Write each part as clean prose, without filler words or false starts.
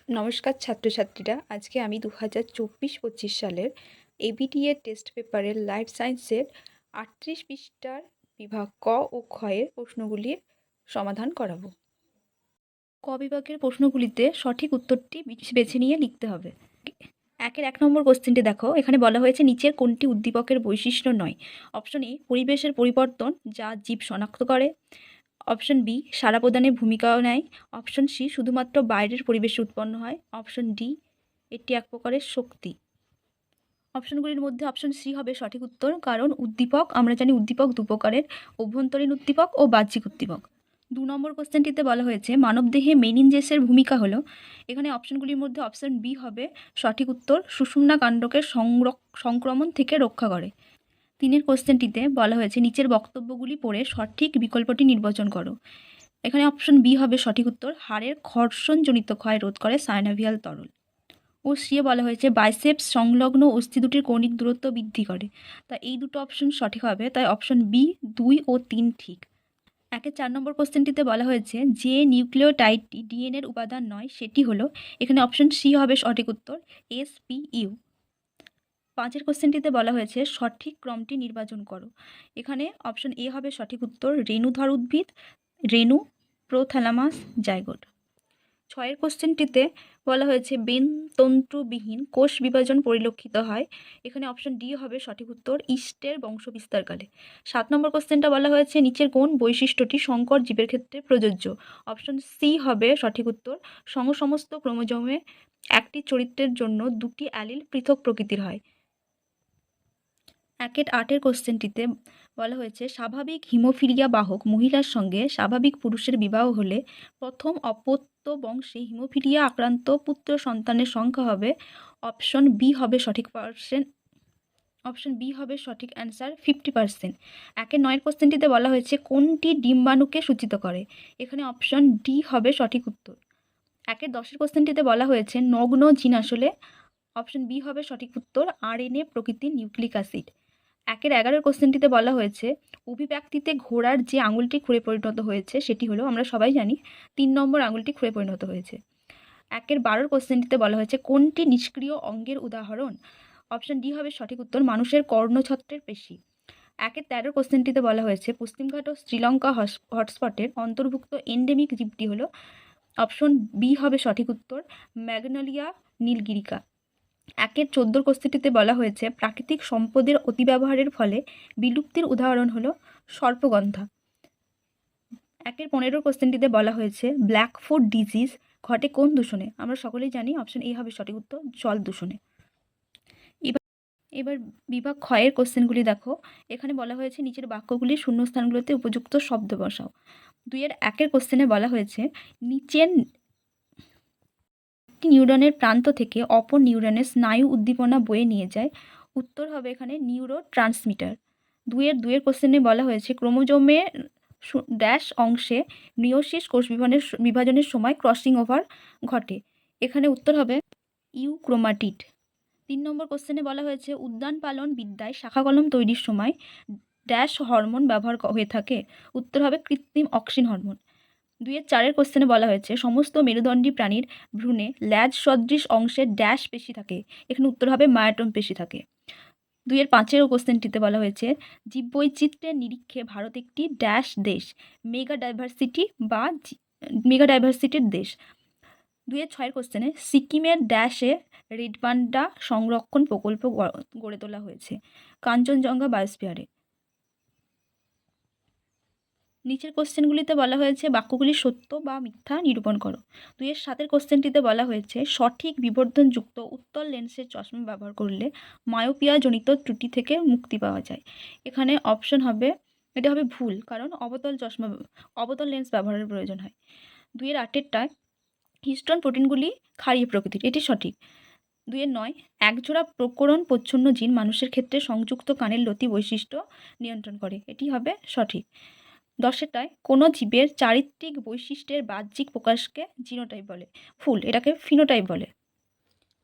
নমস্কার ছাত্রছাত্রীরা, আজকে আমি 2024-25 সালের এবিটিএ টেস্ট পেপারের লাইফ সায়েন্সের 38 পৃষ্ঠার বিভাগ ক ও খ এর প্রশ্নগুলির সমাধান করাবো। ক বিভাগের প্রশ্নগুলিতে সঠিক উত্তরটি বেছে নিয়ে লিখতে হবে। এক নম্বর কোশ্চেনটি দেখো, এখানে বলা হয়েছে নিচের কোনটি উদ্দীপকের বৈশিষ্ট্য নয়। অপশন এ পরিবেশের পরিবর্তন যা জীব শনাক্ত করে। অপশন বি সাড়া প্রদানে ভূমিকাও নেয়। অপশন সি শুধুমাত্র বাইরের পরিবেশে উৎপন্ন হয়। অপশন ডি এটি এক প্রকারের শক্তি। অপশনগুলির মধ্যে অপশন সি হবে সঠিক উত্তর, কারণ উদ্দীপক আমরা জানি উদ্দীপক দু প্রকারের, অভ্যন্তরীণ উদ্দীপক ও বাহ্যিক উদ্দীপক। 2 নম্বর কোশ্চেনটিতে বলা হয়েছে মানবদেহে মেনিনজেসের ভূমিকা হলো। এখানে অপশনগুলির মধ্যে অপশন বি হবে সঠিক উত্তর, সুষুম্না কাণ্ডকে সংক্রমণ থেকে রক্ষা করে। 3 কোশ্চেনটিতে বলা হয়েছে নিচের বক্তব্যগুলি পড়ে সঠিক বিকল্পটি নির্বাচন করো। এখানে অপশন বি হবে সঠিক উত্তর, হাড়ের ঘর্ষণজনিত ক্ষয় রোধ করে সাইনোভিয়াল তরল। ও সি বলা হয়েছে বাইসেপস সংলগ্ন অস্থি দুটির কৌণিক দূরত্ব বৃদ্ধি করে। তা এই দুটো অপশন সঠিক হবে, তাই অপশন বি 2 ও 3 ঠিক। 4 নম্বর কোশ্চেনটিতে বলা হয়েছে যে নিউক্লিওটাইডটি ডিএনএর উপাদান নয় সেটি হলো। এখানে অপশন সি হবে সঠিক উত্তর, এসপিইউ। 5 কোশ্চেনটিতে বলা হয়েছে সঠিক ক্রমটি নির্বাচন করো। এখানে অপশন এ হবে সঠিক উত্তর, রেণুধর উদ্ভিদ, রেণু, প্রোথ্যালামাস, জাইগোট। 6 কোশ্চেনটিতে বলা হয়েছে বেনতন্তুবিহীন কোষ বিভাজন পরিলক্ষিত হয়। এখানে অপশন ডি হবে সঠিক উত্তর, ইস্টের বংশবিস্তারকালে। 7 নম্বর কোশ্চেনটা বলা হয়েছে নিচের কোন বৈশিষ্ট্যটি সংকর জীবের ক্ষেত্রে প্রযোজ্য। অপশন সি হবে সঠিক উত্তর, সমস্ত ক্রোমোজোমে একটি চরিত্রের জন্য দুটি অ্যালিল পৃথক প্রকৃতির হয়। 8 কোশ্চেনটিতে বলা হয়েছে স্বাভাবিক হিমোফিলিয়া বাহক মহিলার সঙ্গে স্বাভাবিক পুরুষের বিবাহ হলে প্রথম অপত্য বংশে হিমোফিলিয়া আক্রান্ত পুত্র সন্তানের সংখ্যা হবে। অপশন বি হবে সঠিক অ্যান্সার 50%। 9 কোশ্চেনটিতে বলা হয়েছে কোনটি ডিম্বাণুকে সূচিত করে। এখানে অপশন ডি হবে সঠিক উত্তর। 10 কোশ্চেনটিতে বলা হয়েছে নগ্ন জিন আসলে। অপশন বি হবে সঠিক উত্তর, আরএনএ প্রকৃতির নিউক্লিক অ্যাসিড। 11 কোশ্চেনটিতে বলা হয়েছে অভিব্যক্তিতে ঘোড়ার যে আঙুলটি খুঁড়ে পরিণত হয়েছে সেটি হলো, আমরা সবাই জানি 3 নম্বর আঙুলটি খুঁড়ে পরিণত হয়েছে। 12 কোশ্চেনটিতে বলা হয়েছে কোনটি নিষ্ক্রিয় অঙ্গের উদাহরণ। অপশন ডি হবে সঠিক উত্তর, মানুষের কর্ণছত্রের পেশি। 13 কোশ্চেনটিতে বলা হয়েছে পশ্চিমঘাট ও শ্রীলঙ্কা হটস্পটের অন্তর্ভুক্ত এন্ডেমিক জীবটি হলো। অপশন বি হবে সঠিক উত্তর, ম্যাগনোলিয়া নীলগিরিকা। 14 কোশ্চেনটিতে বলা হয়েছে প্রাকৃতিক সম্পদের অতিব্যবহারের ফলে বিলুপ্তির উদাহরণ হলো সর্পগন্ধা। 15 কোশ্চেনটিতে বলা হয়েছে ব্ল্যাক ফুট ডিজিজ ঘটে কোন দূষণে। আমরা সকলেই জানি অপশন এ হবে সঠিক উত্তর, জল দূষণে। এবার বিভাগ খ এর কোশ্চেনগুলি দেখো। এখানে বলা হয়েছে নিচের বাক্যগুলির শূন্যস্থানগুলোতে উপযুক্ত শব্দ বসাও। 2 কোশ্চেনে বলা হয়েছে নিচের নিউরনের প্রান্ত থেকে অপর নিউরনের স্নায়ু উদ্দীপনা বয়ে নিয়ে যায়। উত্তর হবে এখানে নিউরো ট্রান্সমিটার। 2 কোশ্চেনে বলা হয়েছে ক্রোমোজোমের ড্যাশ অংশে মিয়োসিস কোষ বিভাজনের সময় ক্রসিং ওভার ঘটে। এখানে উত্তর হবে ইউক্রোমাটিড। 3 নম্বর কোশ্চেনে বলা হয়েছে উদ্যান পালন বিদ্যায় শাখা কলম তৈরির সময় ড্যাশ হরমোন ব্যবহার হয়ে থাকে। উত্তর হবে কৃত্রিম অক্সিন হরমোন। 2 কোশ্চেনে বলা হয়েছে সমস্ত মেরুদণ্ডী প্রাণীর ভ্রূণে ল্যাজ সদৃশ অংশের ড্যাশ পেশি থাকে। এখানে উত্তর হবে মায়াটম পেশি থাকে। 2 কোশ্চেনটিতে বলা হয়েছে জীববৈচিত্র্যের নিরীক্ষে ভারত একটি ড্যাশ দেশ, মেগা ডাইভার্সিটির দেশ। 2 কোশ্চেনে সিকিমের ড্যাশে রেড পান্ডা সংরক্ষণ প্রকল্প গড়ে তোলা হয়েছে, কাঞ্চনজঙ্ঘা বায়োস্ফিয়ারে। নিচের কোশ্চেনগুলিতে বলা হয়েছে বাক্যগুলি সত্য বা মিথ্যা নিরূপণ করো। 2 কোশ্চেনটিতে বলা হয়েছে সঠিক বিবর্ধনযুক্ত উত্তল লেন্সের চশমা ব্যবহার করলে মায়োপিয়া জনিত ত্রুটি থেকে মুক্তি পাওয়া যায়। এখানে অপশন হবে, এটা হবে ভুল, কারণ অবতল লেন্স ব্যবহারের প্রয়োজন হয়। 2-8টায় হিস্টোন প্রোটিনগুলি ক্ষারীয় প্রকৃতির, এটি সঠিক। 2-9 একজোড়া প্রকরণ প্রচ্ছন্ন জিন মানুষের ক্ষেত্রে সংযুক্ত কানের লতি বৈশিষ্ট্য নিয়ন্ত্রণ করে, এটি হবে সঠিক। 10টায় কোনো জীবের চারিত্রিক বৈশিষ্ট্যের বাহ্যিক প্রকাশকে জিনোটাইপ বলে, ভুল, এটাকে ফিনোটাইপ বলে।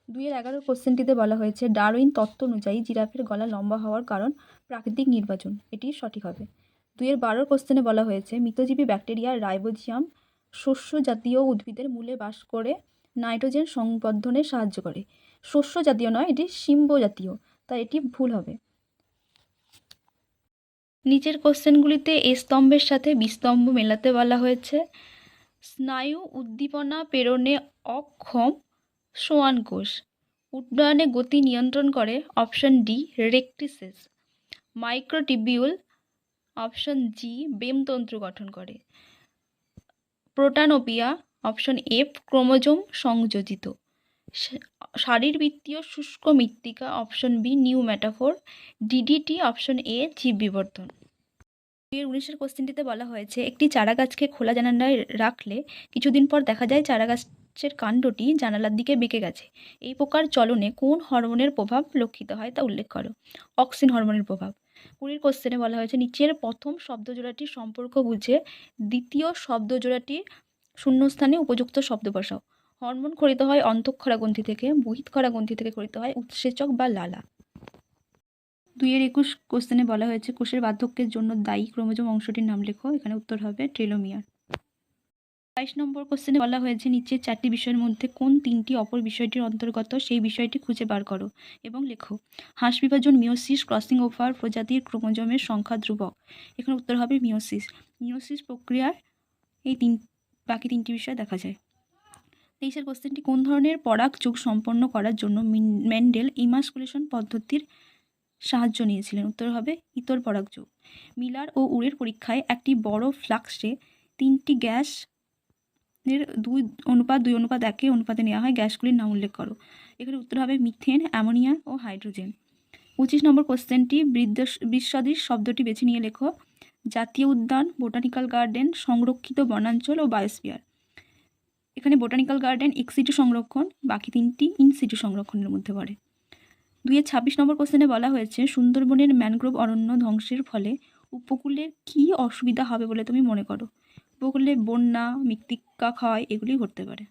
2-11 কোশ্চেনটিতে বলা হয়েছে ডারউইন তত্ত্ব অনুযায়ী জিরাফের গলা লম্বা হওয়ার কারণ প্রাকৃতিক নির্বাচন, এটি সঠিক হবে। 2-12 কোশ্চেনে বলা হয়েছে মৃতজীবী ব্যাকটেরিয়া রাইবোজিয়াম শস্য জাতীয় উদ্ভিদের মূলে বাস করে নাইট্রোজেন সংবর্ধনে সাহায্য করে। শস্য জাতীয় নয়, এটি শিম্ব জাতীয়, তাই এটি ভুল হবে। নিচের কোশ্চেনগুলিতে এ স্তম্ভের সাথে বি স্তম্ভ মেলাতে বলা হয়েছে। স্নায়ু উদ্দীপনা প্রেরণে অক্ষম সোয়ান কোষ। উড্ডয়নে গতি নিয়ন্ত্রণ করে অপশন ডি রেক্টিসেস। মাইক্রোটিবিউল অপশন জি বেমতন্তু গঠন করে। প্রোটানোপিয়া অপশন এফ ক্রোমোজোম সংযোজিত। শারীরবৃত্তীয় শুষ্ক মৃত্তিকা option B new metaphor. DDT option A জীব বিবর্তন। 2019 কোশ্চেনটিতে বলা হয়েছে একটি চারা গাছকে খোলা জানালায় রাখলে কিছুদিন পর দেখা যায় চারা গাছের কাণ্ডটি জানালার দিকে বেঁকে গেছে। এই প্রকার চলনে কোন হরমোনের প্রভাব লক্ষিত হয় তা উল্লেখ করো। অক্সিন হরমোনের প্রভাব। 20 কোশ্চেনে বলা হয়েছে নিচের প্রথম শব্দজোড়াটির সম্পর্ক বুঝে দ্বিতীয় শব্দজোড়াটির শূন্যস্থানে উপযুক্ত শব্দ বসাও। হরমোন খরিত হয় অন্তঃক্ষরা গ্রন্থি থেকে, বহিঃক্ষরা গ্রন্থি থেকে খরিত হয় উৎসেচক বা লালা। 2021 কোশ্চেনে বলা হয়েছে কোষের বার্ধক্যের জন্য দায়ী ক্রোমোজোম অংশটির নাম লেখো। এখানে উত্তর হবে টেলোমিয়ার। 22 নম্বর কোশ্চেনে বলা হয়েছে নিচের 4টি বিষয়ের মধ্যে কোন 3টি অপর বিষয়টির অন্তর্গত সেই বিষয়টি খুঁজে বার করো এবং লেখো। হাঁস বিভাজন, মিওসিস, ক্রসিং ওভার, প্রজাতির ক্রোমোজোমের সংখ্যা ধ্রুবক। এখানে উত্তর হবে মিওসিস। মিওসিস প্রক্রিয়ার এই বাকি 3টি বিষয় দেখা যায়। 23 কোশ্চেনটি কোন ধরনের পরাগ যোগ সম্পন্ন করার জন্য মেন্ডেল ইমাস্কুলেশন পদ্ধতির সাহায্য নিয়েছিলেন? উত্তর হবে ইতর পরাগযোগ। মিলার ও উরের পরীক্ষায় একটি বড় ফ্লাক্সে 3টি গ্যাসের 2:1 অনুপাতে নেওয়া হয়। গ্যাসগুলির নাম উল্লেখ করো। এখানে উত্তর হবে মিথেন, অ্যামোনিয়া ও হাইড্রোজেন। 25 নম্বর কোশ্চেনটি বিসদৃশ শব্দটি বেছে নিয়ে লেখো। জাতীয় উদ্যান, বোটানিক্যাল গার্ডেন, সংরক্ষিত বনাঞ্চল ও বায়োস্ফিয়ার। এখানে বোটানিক্যাল গার্ডেন এক্সিটু সংরক্ষণ, বাকি 3টি ইনসিটু সংরক্ষণের মধ্যে পড়ে। 26 নম্বর কোশ্চেনে বলা হয়েছে সুন্দরবনের ম্যানগ্রোভ অরণ্য ধ্বংসের ফলে উপকূলের কী অসুবিধা হবে বলে তুমি মনে করো? উপকূলে বন্যা, মৃত্তিকা ক্ষয় এগুলি ঘটতে পারে।